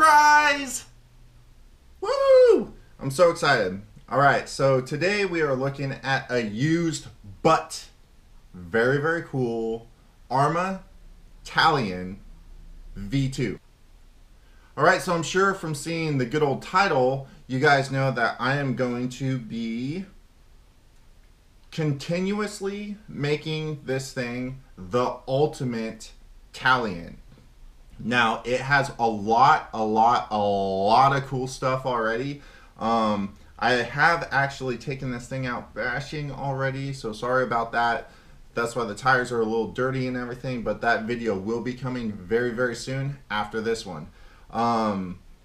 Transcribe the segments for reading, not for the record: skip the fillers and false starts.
Surprise! Woo! I'm so excited. All right, so today we are looking at a used but very, very cool Arma Talion V2. All right, so I'm sure from seeing the good old title, you guys know that I am going to be continuously making this thing the ultimate Talion. Now, it has a lot of cool stuff already. I have actually taken this thing out bashing already, so sorry about that. That's why the tires are a little dirty and everything, but that video will be coming very, very soon after this one.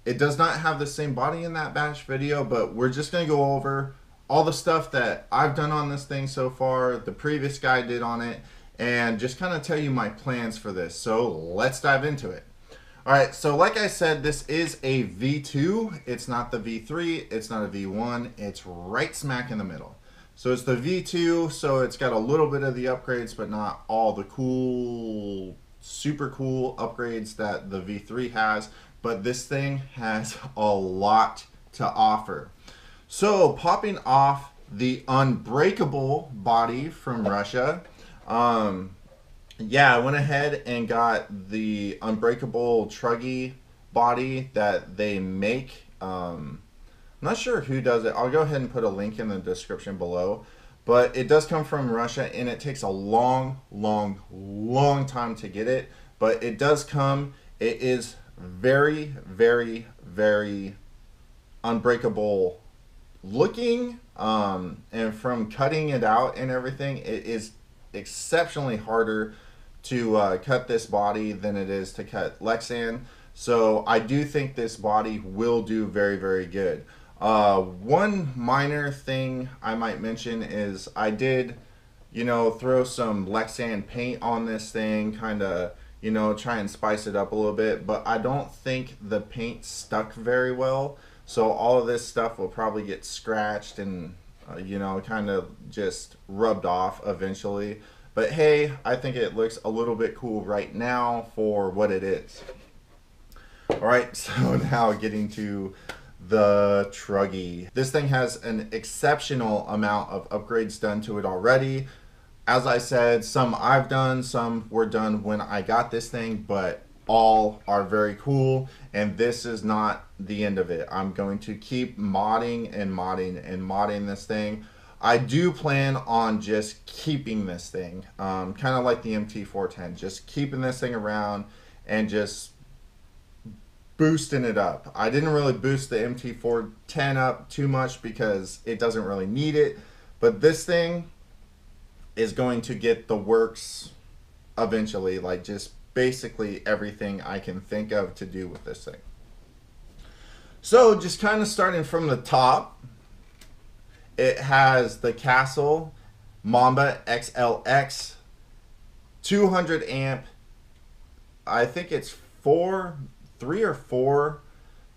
It does not have the same body in that bash video, but we're just going to go over all the stuff that I've done on this thing so far, the previous guy did on it, and just kind of tell you my plans for this. So let's dive into it. Alright, so like I said, this is a V2. It's not the V3, it's not a V1, it's right smack in the middle. So it's the V2, so it's got a little bit of the upgrades, but not all the cool, super cool upgrades that the V3 has. But this thing has a lot to offer. So popping off the Unbreakable body from Russia. Yeah, I went ahead and got the Unbreakable Truggy body that they make. I'm not sure who does it. I'll go ahead and put a link in the description below. But it does come from Russia, and it takes a long time to get it. But it does come. It is very unbreakable looking. And from cutting it out and everything, it is exceptionally harder to cut this body than it is to cut Lexan. So I do think this body will do very good. One minor thing I might mention is I did, throw some Lexan paint on this thing, kind of, try and spice it up a little bit, but I don't think the paint stuck very well. So all of this stuff will probably get scratched and kind of just rubbed off eventually. But hey, I think it looks a little bit cool right now for what it is. Alright, so now getting to the Truggy. This thing has an exceptional amount of upgrades done to it already. As I said, some I've done, some were done when I got this thing, but all are very cool, and this is not the end of it. I'm going to keep modding and modding this thing. I do plan on just keeping this thing, kind of like the MT410, just keeping this thing around and just boosting it up. I didn't really boost the MT410 up too much because it doesn't really need it, but this thing is going to get the works eventually, like just basically everything I can think of to do with this thing. So just kind of starting from the top, it has the Castle Mamba XLX 200 amp. I think it's 3 or 4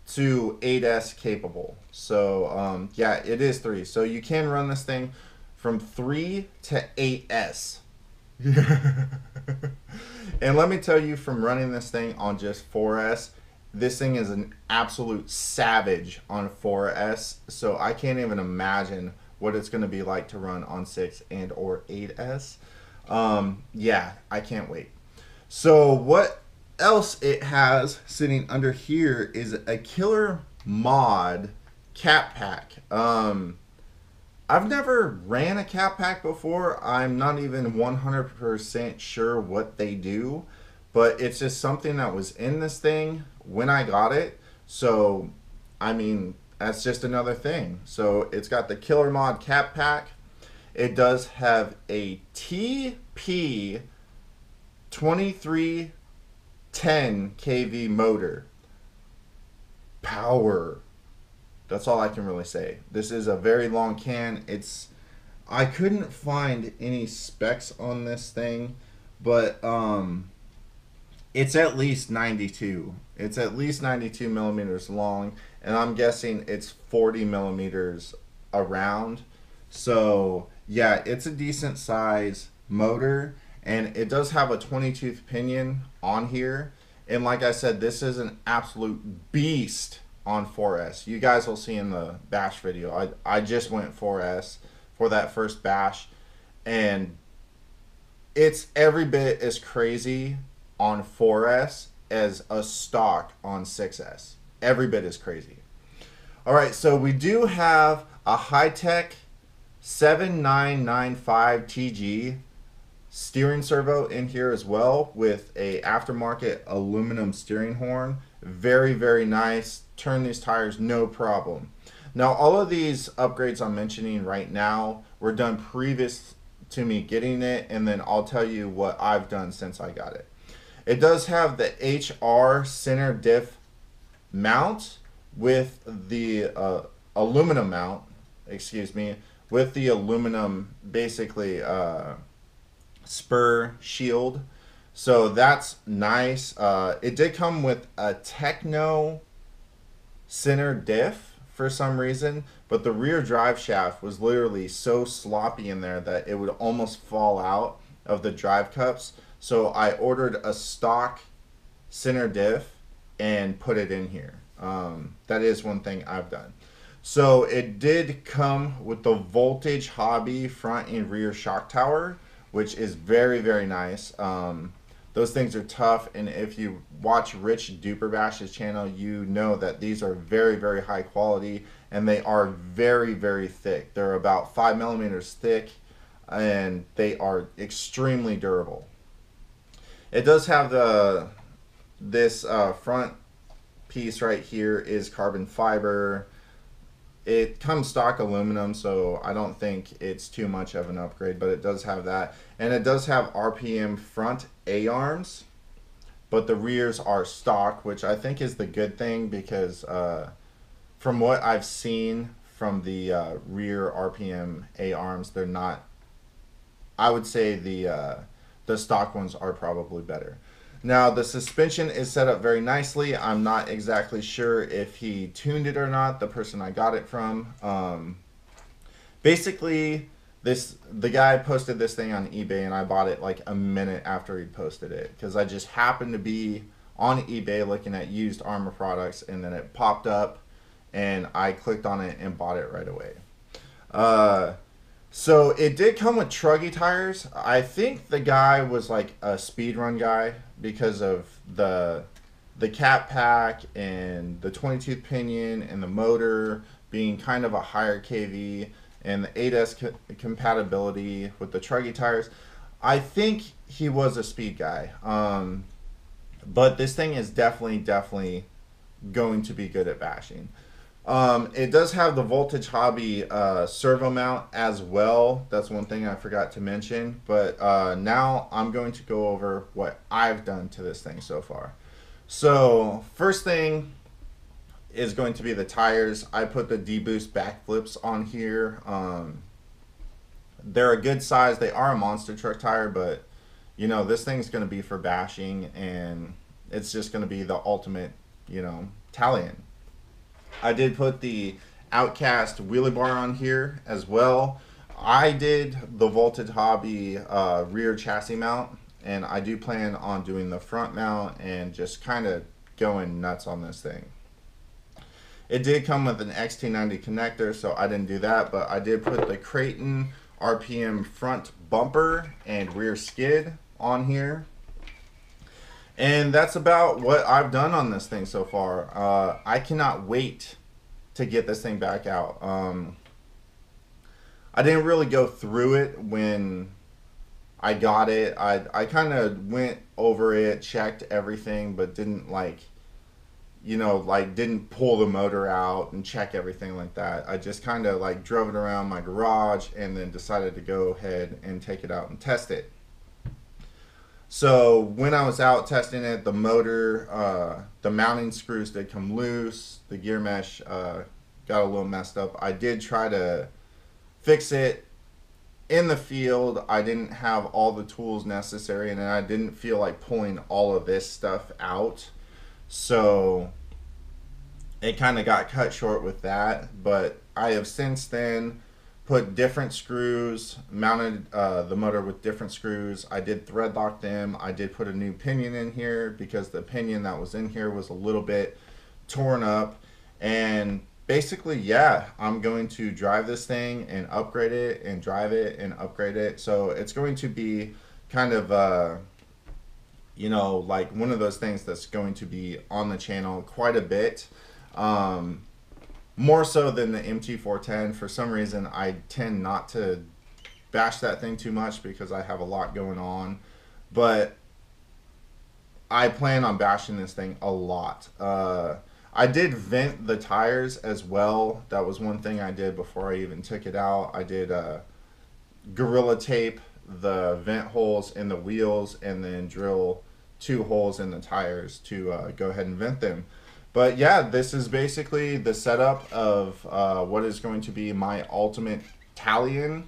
to 8S capable. So yeah, it is 3. So you can run this thing from 3 to 8S. And let me tell you, from running this thing on just 4S, this thing is an absolute savage on 4S. So I can't even imagine what it's going to be like to run on 6 and or 8S. Yeah, I can't wait. So what else it has sitting under here is a killer mod Catpack. I've never ran a Catpack before. I'm not even 100% sure what they do, but it's just something that was in this thing when I got it. So, I mean, that's just another thing. So it's got the killer mod Catpack. It does have a TP 2310 kV motor. Power. That's all I can really say. This is a very long can. I couldn't find any specs on this thing, but it's at least 92. It's at least 92 millimeters long, and I'm guessing it's 40 millimeters around. So yeah, it's a decent size motor, and it does have a 20 tooth pinion on here. And like I said, this is an absolute beast on 4S. You guys will see in the bash video. I just went 4S for that first bash, and it's every bit as crazy on 4S as a stock on 6S. Every bit as crazy. All right, so we do have a high-tech 7995 TG steering servo in here as well, with a aftermarket aluminum steering horn. Very, very nice. Turn these tires no problem. Now, all of these upgrades I'm mentioning right now were done previous to me getting it, and then I'll tell you what I've done since I got it. It does have the HR center diff mount with the aluminum mount, excuse me, with the aluminum basically spur shield. So that's nice. It did come with a Techno center diff for some reason, but the rear drive shaft was literally so sloppy in there that it would almost fall out of the drive cups. So I ordered a stock center diff and put it in here. That is one thing I've done. So it did come with the Voltage Hobby front and rear shock tower, which is very, very nice. Those things are tough, and if you watch Rich Duperbash's channel, you know that these are very, very high quality, and they are very, very thick. They're about 5 millimeters thick, and they are extremely durable. It does have this front piece right here is carbon fiber. It comes stock aluminum, so I don't think it's too much of an upgrade, but it does have that. And it does have RPM front A-arms, but the rears are stock, which I think is the good thing, because from what I've seen from the rear RPM A-arms, they're not, I would say the stock ones are probably better. Now, the suspension is set up very nicely. I'm not exactly sure if he tuned it or not, the person I got it from. Basically, the guy posted this thing on eBay, and I bought it like a minute after he posted it, because I just happened to be on eBay looking at used armor products, and then it popped up, and I clicked on it and bought it right away. So it did come with truggy tires. I think the guy was like a speed run guy because of the Catpack and the 22 pinion and the motor being kind of a higher KV and the 8S compatibility with the truggy tires. I think he was a speed guy. But this thing is definitely going to be good at bashing. It does have the Voltage Hobby servo mount as well. That's one thing I forgot to mention. But now I'm going to go over what I've done to this thing so far. So first thing is going to be the tires. I put the D-Boost backflips on here. They're a good size. They are a monster truck tire, but you know, this thing's going to be for bashing, and it's just going to be the ultimate, you know, Talion. I did put the Outcast wheelie bar on here as well. I did the Voltage Hobby rear chassis mount, and I do plan on doing the front mount and just kind of going nuts on this thing. It did come with an XT90 connector, so I didn't do that, but I did put the Creighton RPM front bumper and rear skid on here. And that's about what I've done on this thing so far. I cannot wait to get this thing back out. I didn't really go through it when I got it. I kind of went over it, checked everything, but didn't didn't pull the motor out and check everything like that. I just kind of like drove it around my garage and then decided to go ahead and take it out and test it. So when I was out testing it, the motor, the mounting screws did come loose. The gear mesh got a little messed up. I did try to fix it in the field. I didn't have all the tools necessary, and I didn't feel like pulling all of this stuff out. So it kind of got cut short with that. But I have since then put different screws, mounted the motor with different screws. I did thread lock them. I did put a new pinion in here because the pinion that was in here was a little bit torn up. And basically, yeah, I'm going to drive this thing and upgrade it and drive it and upgrade it. So it's going to be kind of, you know, like one of those things that's going to be on the channel quite a bit. More so than the MT410. For some reason, I tend not to bash that thing too much because I have a lot going on. But I plan on bashing this thing a lot. I did vent the tires as well. That was one thing I did before I even took it out. I did Gorilla Tape the vent holes in the wheels and then drill 2 holes in the tires to go ahead and vent them. But yeah, this is basically the setup of what is going to be my ultimate Talion.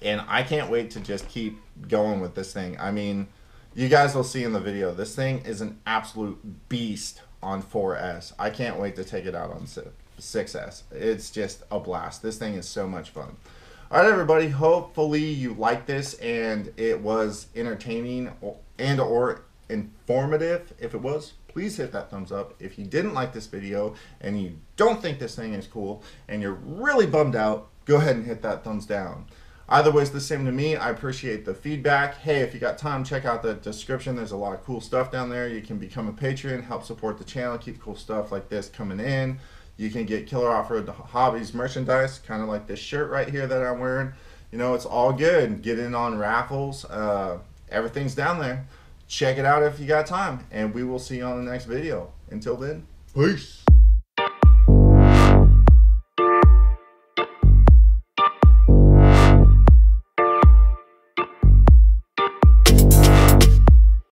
And I can't wait to just keep going with this thing. I mean, you guys will see in the video, this thing is an absolute beast on 4S. I can't wait to take it out on 6S. It's just a blast. This thing is so much fun. All right, everybody, hopefully you liked this and it was entertaining and or informative. If it was, please hit that thumbs up. If you didn't like this video and you don't think this thing is cool and you're really bummed out, go ahead and hit that thumbs down. Either way, it's the same to me. I appreciate the feedback. Hey, if you got time, check out the description. There's a lot of cool stuff down there. You can become a patron, help support the channel, keep cool stuff like this coming in. You can get Killer Off-Road Hobbies merchandise, kind of like this shirt right here that I'm wearing. You know, it's all good. Get in on raffles. Everything's down there. Check it out if you got time, and we will see you on the next video. Until then, peace.